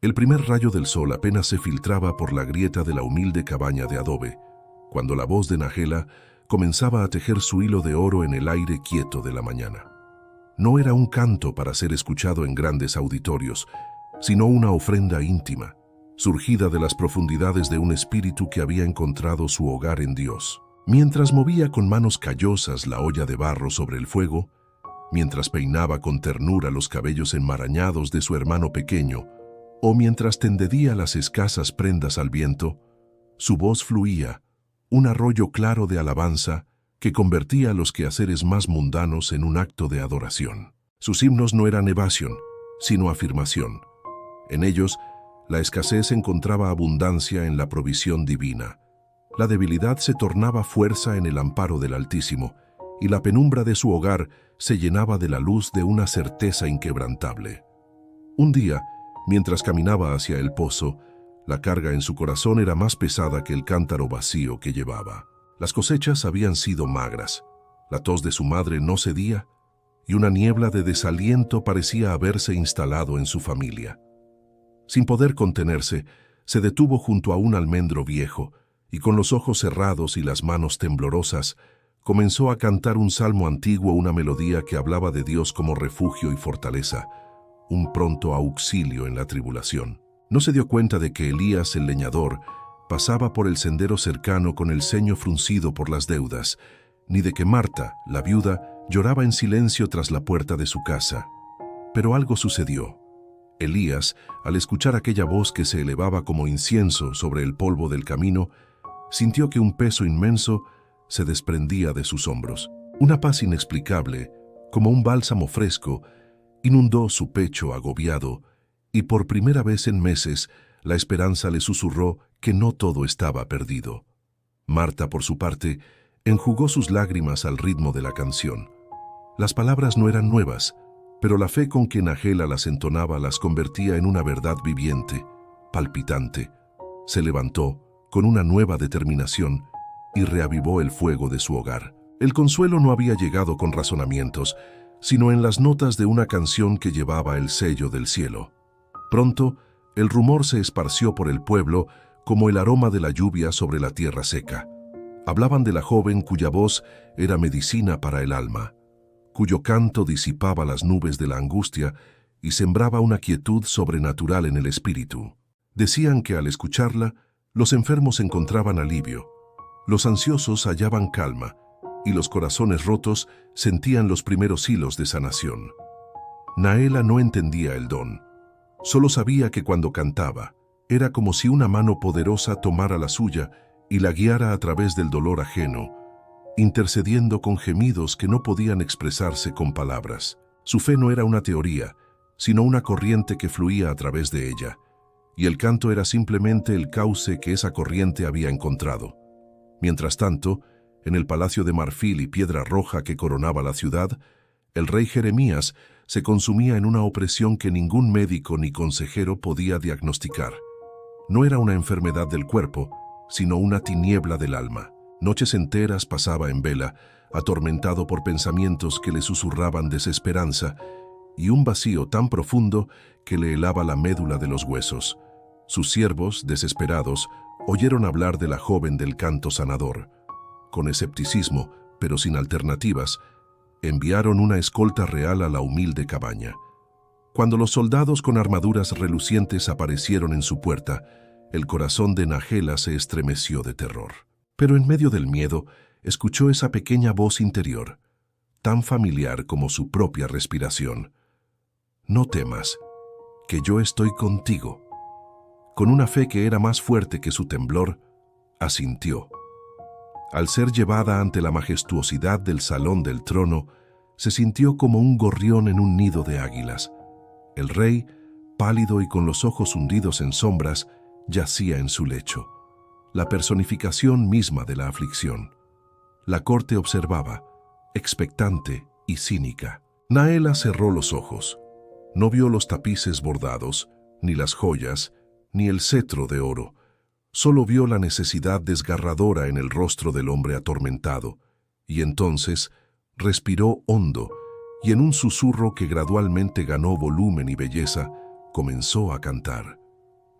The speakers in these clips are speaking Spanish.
El primer rayo del sol apenas se filtraba por la grieta de la humilde cabaña de adobe, cuando la voz de Nahela comenzaba a tejer su hilo de oro en el aire quieto de la mañana. No era un canto para ser escuchado en grandes auditorios, sino una ofrenda íntima, surgida de las profundidades de un espíritu que había encontrado su hogar en Dios. Mientras movía con manos callosas la olla de barro sobre el fuego, mientras peinaba con ternura los cabellos enmarañados de su hermano pequeño, o mientras tendedía las escasas prendas al viento, su voz fluía, un arroyo claro de alabanza que convertía los quehaceres más mundanos en un acto de adoración. Sus himnos no eran evasión, sino afirmación. En ellos, la escasez encontraba abundancia en la provisión divina. La debilidad se tornaba fuerza en el amparo del Altísimo, y la penumbra de su hogar se llenaba de la luz de una certeza inquebrantable. Un día, mientras caminaba hacia el pozo, la carga en su corazón era más pesada que el cántaro vacío que llevaba. Las cosechas habían sido magras, la tos de su madre no cedía, y una niebla de desaliento parecía haberse instalado en su familia. Sin poder contenerse, se detuvo junto a un almendro viejo, y con los ojos cerrados y las manos temblorosas, comenzó a cantar un salmo antiguo, una melodía que hablaba de Dios como refugio y fortaleza, un pronto auxilio en la tribulación. No se dio cuenta de que Elías, el leñador, pasaba por el sendero cercano con el ceño fruncido por las deudas, ni de que Marta, la viuda, lloraba en silencio tras la puerta de su casa. Pero algo sucedió. Elías, al escuchar aquella voz que se elevaba como incienso sobre el polvo del camino, sintió que un peso inmenso se desprendía de sus hombros. Una paz inexplicable, como un bálsamo fresco, inundó su pecho agobiado, y por primera vez en meses la esperanza le susurró que no todo estaba perdido. Marta, por su parte, enjugó sus lágrimas al ritmo de la canción. Las palabras no eran nuevas, pero la fe con que Nahela las entonaba las convertía en una verdad viviente, palpitante. Se levantó con una nueva determinación y reavivó el fuego de su hogar. El consuelo no había llegado con razonamientos, sino en las notas de una canción que llevaba el sello del cielo. Pronto, el rumor se esparció por el pueblo como el aroma de la lluvia sobre la tierra seca. Hablaban de la joven cuya voz era medicina para el alma, cuyo canto disipaba las nubes de la angustia y sembraba una quietud sobrenatural en el espíritu. Decían que al escucharla, los enfermos encontraban alivio, los ansiosos hallaban calma y los corazones rotos sentían los primeros hilos de sanación. Nahela no entendía el don. Solo sabía que cuando cantaba, era como si una mano poderosa tomara la suya y la guiara a través del dolor ajeno, intercediendo con gemidos que no podían expresarse con palabras. Su fe no era una teoría, sino una corriente que fluía a través de ella, y el canto era simplemente el cauce que esa corriente había encontrado. Mientras tanto, en el palacio de marfil y piedra roja que coronaba la ciudad, el rey Jeremías se consumía en una opresión que ningún médico ni consejero podía diagnosticar. No era una enfermedad del cuerpo, sino una tiniebla del alma. Noches enteras pasaba en vela, atormentado por pensamientos que le susurraban desesperanza y un vacío tan profundo que le helaba la médula de los huesos. Sus siervos, desesperados, oyeron hablar de la joven del canto sanador. Con escepticismo, pero sin alternativas, enviaron una escolta real a la humilde cabaña. Cuando los soldados con armaduras relucientes aparecieron en su puerta, el corazón de Nahela se estremeció de terror. Pero en medio del miedo, escuchó esa pequeña voz interior, tan familiar como su propia respiración. «No temas, que yo estoy contigo». Con una fe que era más fuerte que su temblor, asintió. Al ser llevada ante la majestuosidad del salón del trono, se sintió como un gorrión en un nido de águilas. El rey, pálido y con los ojos hundidos en sombras, yacía en su lecho, la personificación misma de la aflicción. La corte observaba, expectante y cínica. Nahela cerró los ojos. No vio los tapices bordados, ni las joyas, ni el cetro de oro. Solo vio la necesidad desgarradora en el rostro del hombre atormentado, y entonces respiró hondo, y en un susurro que gradualmente ganó volumen y belleza, comenzó a cantar.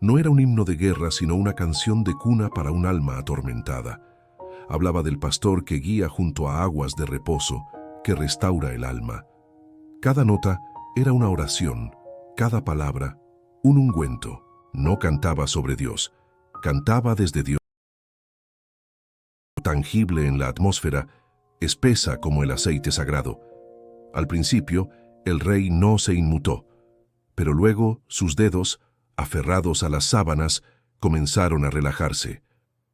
No era un himno de guerra, sino una canción de cuna para un alma atormentada. Hablaba del pastor que guía junto a aguas de reposo, que restaura el alma. Cada nota era una oración, cada palabra un ungüento. No cantaba sobre Dios, cantaba desde Dios, tangible en la atmósfera, espesa como el aceite sagrado. Al principio, el rey no se inmutó, pero luego sus dedos, aferrados a las sábanas, comenzaron a relajarse.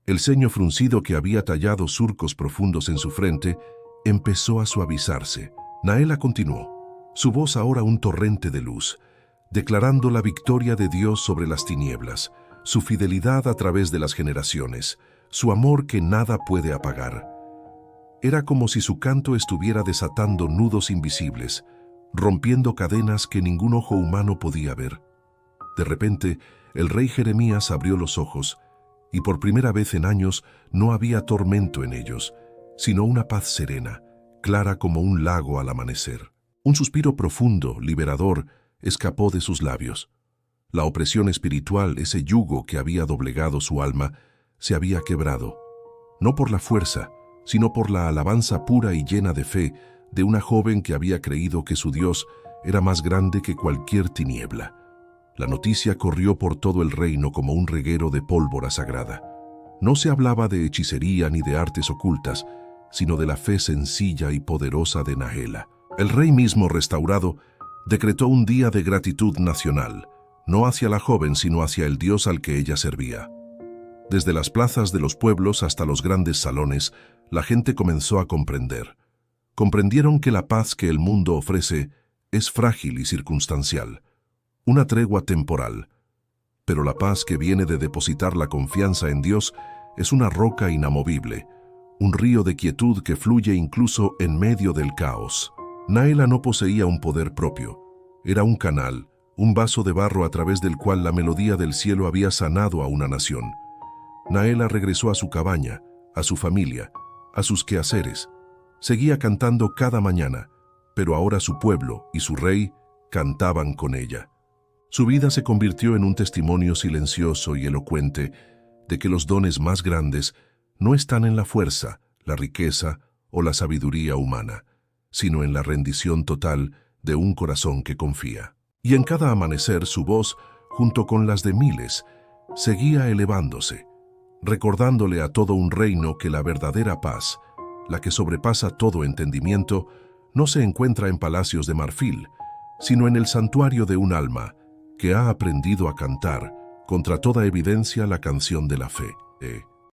El ceño fruncido que había tallado surcos profundos en su frente empezó a suavizarse. Naela continuó, su voz ahora un torrente de luz, declarando la victoria de Dios sobre las tinieblas, su fidelidad a través de las generaciones, su amor que nada puede apagar. Era como si su canto estuviera desatando nudos invisibles, rompiendo cadenas que ningún ojo humano podía ver. De repente, el rey Jeremías abrió los ojos, y por primera vez en años no había tormento en ellos, sino una paz serena, clara como un lago al amanecer. Un suspiro profundo, liberador, escapó de sus labios. La opresión espiritual, ese yugo que había doblegado su alma, se había quebrado, no por la fuerza, sino por la alabanza pura y llena de fe de una joven que había creído que su Dios era más grande que cualquier tiniebla. La noticia corrió por todo el reino como un reguero de pólvora sagrada. No se hablaba de hechicería ni de artes ocultas, sino de la fe sencilla y poderosa de Naela. El rey mismo, restaurado, decretó un día de gratitud nacional, no hacia la joven, sino hacia el Dios al que ella servía. Desde las plazas de los pueblos hasta los grandes salones, la gente comenzó a comprender. Comprendieron que la paz que el mundo ofrece es frágil y circunstancial, una tregua temporal, pero la paz que viene de depositar la confianza en Dios es una roca inamovible, un río de quietud que fluye incluso en medio del caos. Naela no poseía un poder propio, era un canal, un vaso de barro a través del cual la melodía del cielo había sanado a una nación. Naela regresó a su cabaña, a su familia, a sus quehaceres. Seguía cantando cada mañana, pero ahora su pueblo y su rey cantaban con ella. Su vida se convirtió en un testimonio silencioso y elocuente de que los dones más grandes no están en la fuerza, la riqueza o la sabiduría humana, sino en la rendición total de un corazón que confía. Y en cada amanecer su voz, junto con las de miles, seguía elevándose, recordándole a todo un reino que la verdadera paz, la que sobrepasa todo entendimiento, no se encuentra en palacios de marfil, sino en el santuario de un alma que ha aprendido a cantar, contra toda evidencia, la canción de la fe.